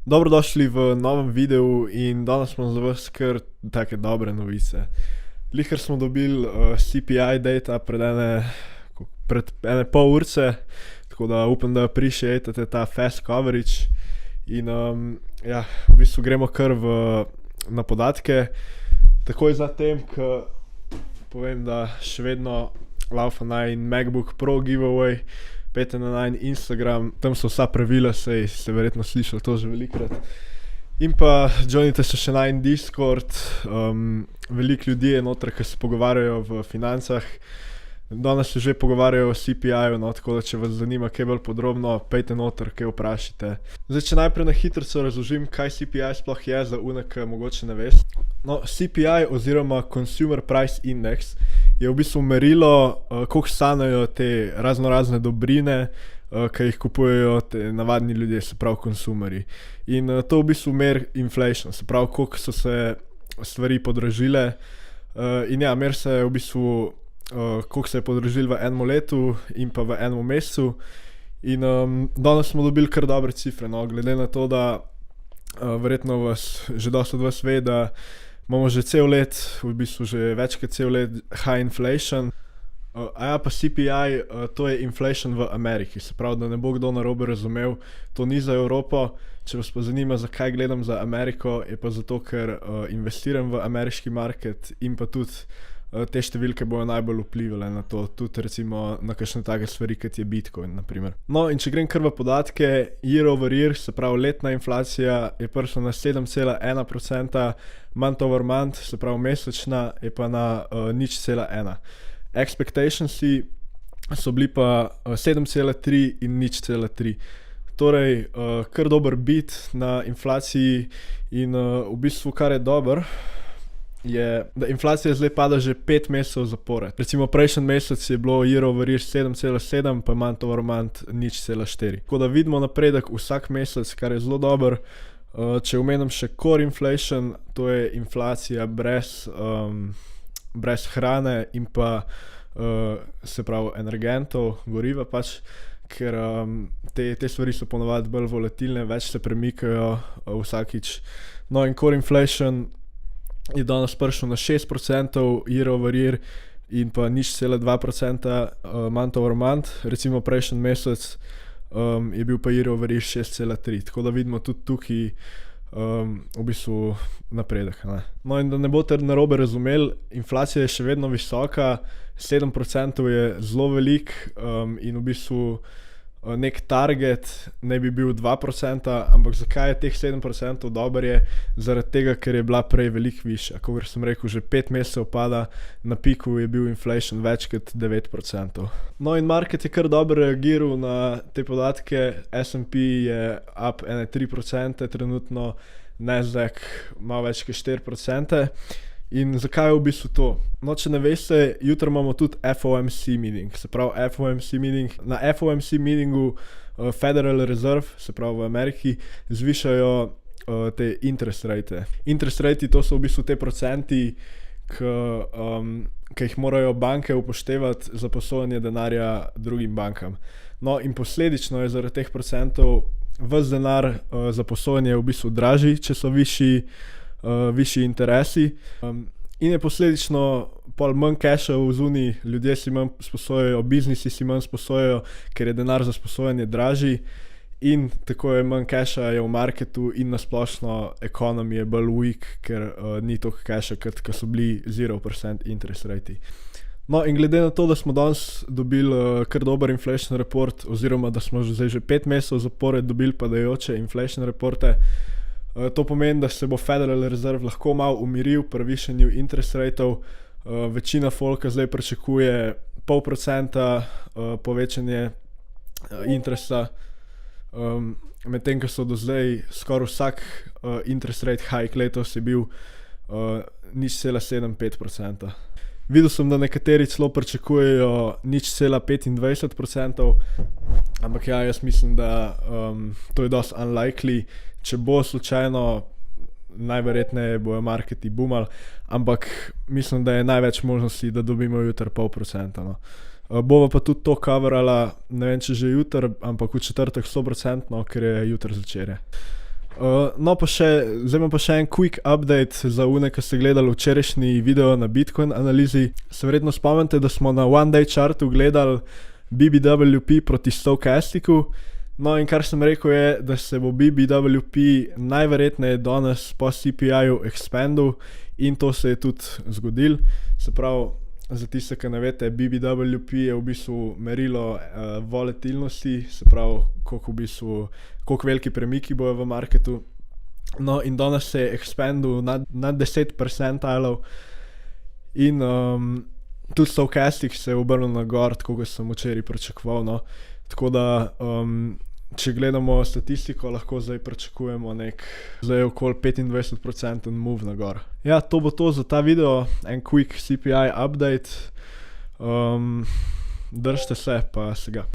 Dobrodošli v novem videu in danes smo za vas kar take dobre novice. Lihkar smo dobili CPI data pred ene pol urce, tako da upam, da appreciatate ta fast coverage. In v bistvu gremo kar na podatke. Takoj zatem, ko povem, da še vedno laufa najin MacBook Pro giveaway, pejte na najin Instagram, tam so vsa pravila, saj ste verjetno slišali to že velikokrat. In pa joinite se še najin Discord, veliko ljudi je noter, ki se pogovarjajo v financah. Danes se že pogovarjajo o CPI-ju, tako da če vas zanima kaj bolj podrobno, pejte noter, kaj vprašite. Zdaj, če najprej na hitro razložim, kaj CPI sploh je za ki mogoče ne veste. No, CPI oziroma Consumer Price Index je v bistvu merilo, koliko stanejo te raznorazne dobrine, ki jih kupujejo te navadni ljudje, se pravi konsumerji. In to v bistvu meri inflation, se pravi, koliko so se stvari podražile. In meri se v bistvu, koliko se je podražilo v enem letu in pa v enem mesecu. In danes smo dobili kar dobre cifre, no, glede na to, da verjetno že dosti od vas ve, da imamo že cel let, v bistvu že več kot cel let high inflation. Pa CPI, to je inflation v Ameriki, se pravi, da ne bo kdo narobe razumel, to ni za Evropo. Če vas pa zanima, zakaj gledam za Ameriko, je pa zato, ker investiram v ameriški market in pa tudi te številke bojo najbolj vplivale na to, tudi recimo na kakšne take stvari, kot je Bitcoin, naprimer. No, in če grem kar v podatke, year over year, se pravi letna inflacija je prišla na 7,1%, month over month, se pravi mesečna, je pa na 0,1%. Expectationsi so bili pa 7,3 in 0,3. Torej, kar dober beat na inflaciji in v bistvu kar je dober, je, da inflacija zdaj pada že 5 mesecev zapored. Recimo prejšnji mesec je bilo year over year 7,7, pa month over month 0,4. Tako da vidimo napredek vsak mesec, kar je zelo dober. Če omenim še core inflation, to je inflacija brez hrane in pa se pravi energentov, goriva pač, ker te stvari so ponovadi bolj volatilne, več se premikajo vsakič. No in core inflation je danes prišel na 6% year over year in pa 0,2% month over month. Recimo prejšnji mesec je bil pa year over year 6,3, tako da vidimo tudi tukaj v bistvu napredek, ne. No in da ne boste narobe razumeli, inflacija je še vedno visoka, 7% je zelo velik in v bistvu nek target ne bi bil 2%, ampak zakaj je teh 7% dober je? Zaradi tega, ker je bila prej veliko višja. Kakor sem rekel, že 5 mesecev pada, na piku je bil inflation več kot 9%. No in market je kar dobro reagiral na te podatke, S&P je up 3% trenutno, Nasdaq malo več kot 4%. In zakaj je v bistvu to? No, če ne veste, jutri imamo tudi FOMC meeting, se pravi FOMC meeting. Na FOMC meetingu Federal Reserve, se pravi v Ameriki, zvišajo te interest rate. Interest rate, to so v bistvu te procenti, ki jih morajo banke upoštevati za posojanje denarja drugim bankam. No in posledično je zaradi teh procentov ves denar za posojanje v bistvu dražji, če so višji interesi, in je posledično pol manj casha v zuniji, ljudje si manj sposojajo, biznisi si manj sposojajo, ker je denar za sposojanje dražji in tako je manj casha je v marketu in nasplošno economy je bolj weak, ker ni toliko casha, kot so bili 0% interest rate. No in glede na to, da smo danes dobili kar dober inflation report, oziroma da smo zdaj že 5 mesecev zapored dobili padajoče inflation reporte, to pomeni, da se bo Federal Reserve lahko malo umiril pri višanju interest rateov. Večina folka zdaj pričakuje 0,5% povečanje interesta, medtem ko so do zdaj skoraj vsak interest rate hike letos je bil 0,75%. Videl sem, da nekateri celo pričakujejo 0,25%, ampak jaz mislim, da to je dosti unlikely. Če bo slučajno, najverjetneje bojo marketi boomali, ampak mislim, da je največ možnosti, da dobimo jutri 0,5%. No. Bova pa tudi to coverala, ne vem, če že jutri, ampak v četrtek 100%, ker je jutri zvečer. No, zdaj imam pa še en quick update za une, ki ste gledali včerajšnji video na Bitcoin analizi. Se verjetno spomnite, da smo na one day chartu gledali BBWP proti Stochasticu. No, in kar sem rekel je, da se bo BBWP najverjetneje danes po CPI-ju expandil in to se je tudi zgodilo. Se pravi, za tiste, ki ne veste, BBWP je v bistvu merilo volatilnosti, se pravi, koliko veliki premiki bojo v marketu. No, in danes se je expandil nad 10 percentilov in tudi Stochastic se je obrnil na gor, tako kot sem včeraj pričakoval, no. Tako da, če gledamo statistiko, lahko zdaj pričakujemo zdaj okoli 25% move na gor. Ja, to bo to za ta video, en quick CPI update. Držite se, pa se ga.